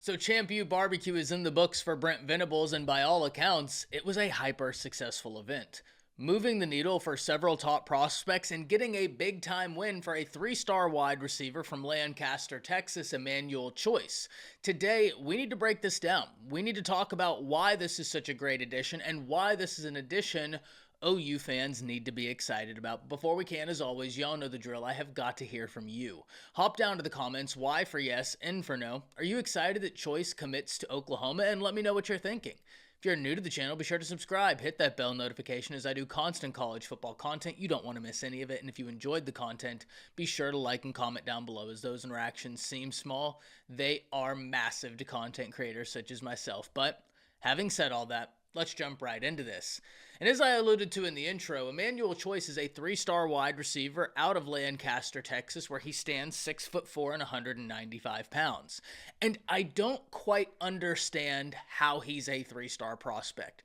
So Champ U Barbecue is in the books for Brent Venables, and by all accounts, it was a hyper successful event, moving the needle for several top prospects and getting a big time win for a 3-star wide receiver from Lancaster, Texas, Emmanuel Choice. Today, we need to break this down. We need to talk about why this is such a great addition and why this is an addition OU fans need to be excited about. Before we can, as always, y'all know the drill. I have got to hear from you. Hop down to the comments, Y for yes, N for no. Are you excited that Choice commits to Oklahoma? And let me know what you're thinking. If you're new to the channel, be sure to subscribe. Hit that bell notification as I do constant college football content. You don't want to miss any of it. And if you enjoyed the content, be sure to like and comment down below, as those interactions seem small. They are massive to content creators such as myself. But having said all that, let's jump right into this. And as I alluded to in the intro, Emmanuel Choice is a 3-star wide receiver out of Lancaster, Texas, where he stands 6'4" and 195 pounds. And I don't quite understand how he's a 3-star prospect.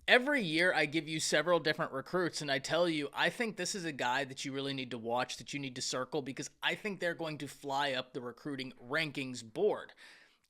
Every year I give you several different recruits and I tell you, I think this is a guy that you really need to watch, that you need to circle, because I think they're going to fly up the recruiting rankings board.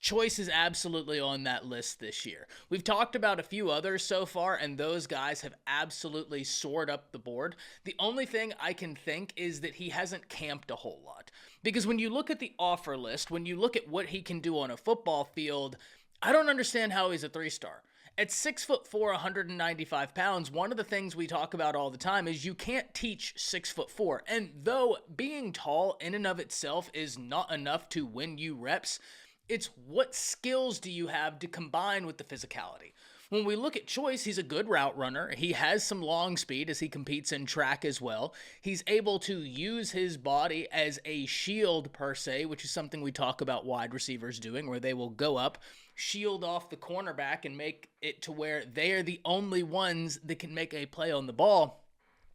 Choice is absolutely on that list this year. We've talked about a few others so far, and those guys have absolutely soared up the board. The only thing I can think is that he hasn't camped a whole lot. Because when you look at the offer list, when you look at what he can do on a football field, I don't understand how he's a 3-star. At 6'4", 195 pounds, one of the things we talk about all the time is you can't teach 6'4". And though being tall in and of itself is not enough to win you reps, it's what skills do you have to combine with the physicality. When we look at Choice, he's a good route runner. He has some long speed as he competes in track as well. He's able to use his body as a shield per se, which is something we talk about wide receivers doing, where they will go up, shield off the cornerback, and make it to where they are the only ones that can make a play on the ball.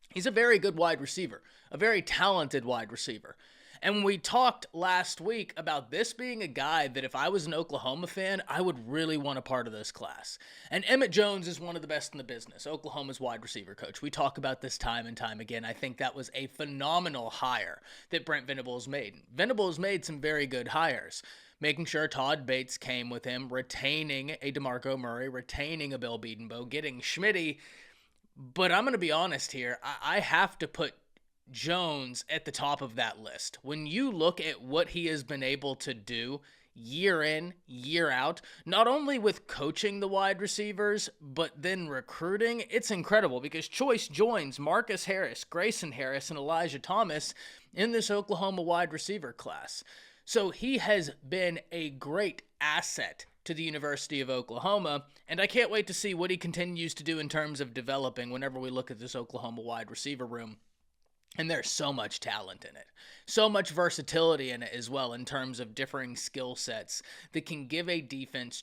He's a very good wide receiver, a very talented wide receiver. And we talked last week about this being a guy that if I was an Oklahoma fan, I would really want a part of this class. And Emmett Jones is one of the best in the business, Oklahoma's wide receiver coach. We talk about this time and time again. I think that was a phenomenal hire that Brent Venables made. Venables made some very good hires, making sure Todd Bates came with him, retaining a DeMarco Murray, retaining a Bill Bedenbaugh, getting Schmitty. But I'm going to be honest here. I have to put Jones at the top of that list. When you look at what he has been able to do year in, year out, not only with coaching the wide receivers, but then recruiting, it's incredible, because Choice joins Marcus Harris, Grayson Harris, and Elijah Thomas in this Oklahoma wide receiver class. So he has been a great asset to the University of Oklahoma, and I can't wait to see what he continues to do in terms of developing whenever we look at this Oklahoma wide receiver room. And there's so much talent in it, so much versatility in it as well, in terms of differing skill sets that can give a defense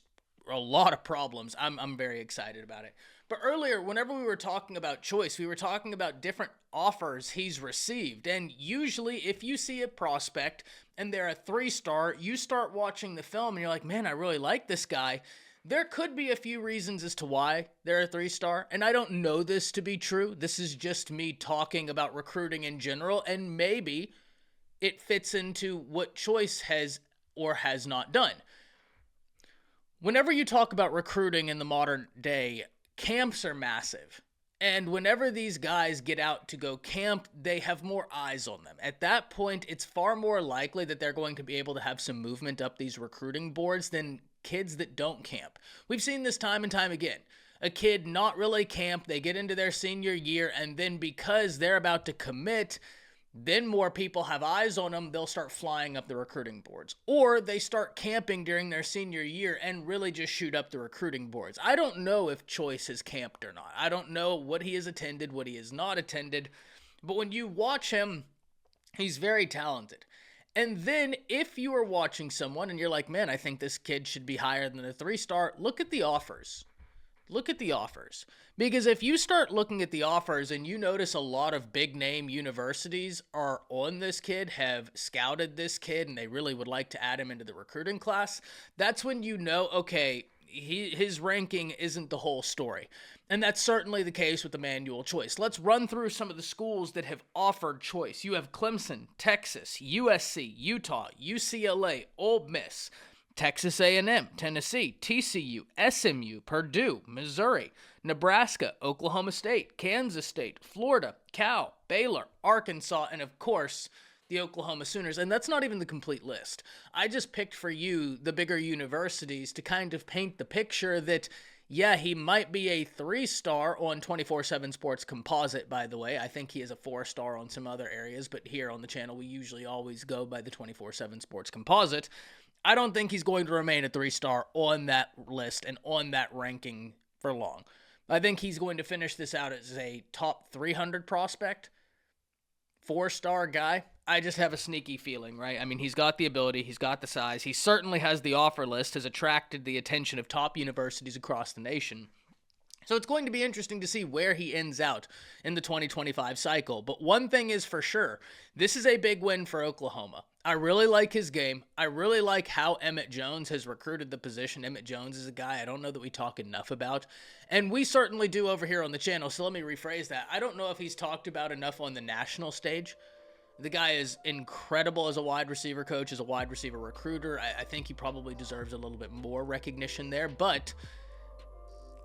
a lot of problems. I'm very excited about it. But earlier, whenever we were talking about Choice, we were talking about different offers he's received. And usually if you see a prospect and they're a 3-star, you start watching the film and you're like, man, I really like this guy. There could be a few reasons as to why they're a 3-star, and I don't know this to be true. This is just me talking about recruiting in general, and maybe it fits into what Choice has or has not done. Whenever you talk about recruiting in the modern day, camps are massive. And whenever these guys get out to go camp, they have more eyes on them. At that point, it's far more likely that they're going to be able to have some movement up these recruiting boards than kids that don't camp. We've seen this time and time again. A kid not really camp, they get into their senior year, and then because they're about to commit, then more people have eyes on them, they'll start flying up the recruiting boards. Or they start camping during their senior year and really just shoot up the recruiting boards. I don't know if Choice has camped or not. I don't know what he has attended, what he has not attended. But when you watch him, he's very talented. And then if you are watching someone and you're like, man, I think this kid should be higher than a 3-star, look at the offers. Look at the offers. Because if you start looking at the offers and you notice a lot of big name universities are on this kid, have scouted this kid, and they really would like to add him into the recruiting class, that's when you know, okay, his ranking isn't the whole story. And that's certainly the case with Emmanuel Choice. Let's run through some of the schools that have offered Choice. You have Clemson, Texas, USC, Utah, UCLA, Ole Miss, Texas A&M, Tennessee, TCU, SMU, Purdue, Missouri, Nebraska, Oklahoma State, Kansas State, Florida, Cal, Baylor, Arkansas, and of course, the Oklahoma Sooners. And that's not even the complete list. I just picked for you the bigger universities to kind of paint the picture that, yeah, he might be a 3-star on 24/7 Sports Composite, by the way. I think he is a 4-star on some other areas, but here on the channel, we usually always go by the 24/7 Sports Composite. I don't think he's going to remain a 3-star on that list and on that ranking for long. I think he's going to finish this out as a top 300 prospect, 4-star guy. I just have a sneaky feeling, right? I mean, he's got the ability, he's got the size, he certainly has the offer list, has attracted the attention of top universities across the nation. So it's going to be interesting to see where he ends out in the 2025 cycle. But one thing is for sure, this is a big win for Oklahoma. I really like his game. I really like how Emmett Jones has recruited the position. Emmett Jones is a guy I don't know that we talk enough about. And we certainly do over here on the channel, so let me rephrase that. I don't know if he's talked about enough on the national stage. The guy is incredible as a wide receiver coach, as a wide receiver recruiter. I think he probably deserves a little bit more recognition there, but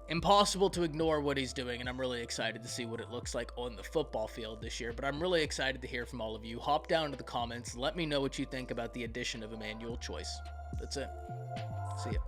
impossible to ignore what he's doing, and I'm really excited to see what it looks like on the football field this year. But I'm really excited to hear from all of you. Hop down to the comments. Let me know what you think about the addition of Emmanuel Choice. That's it. See ya.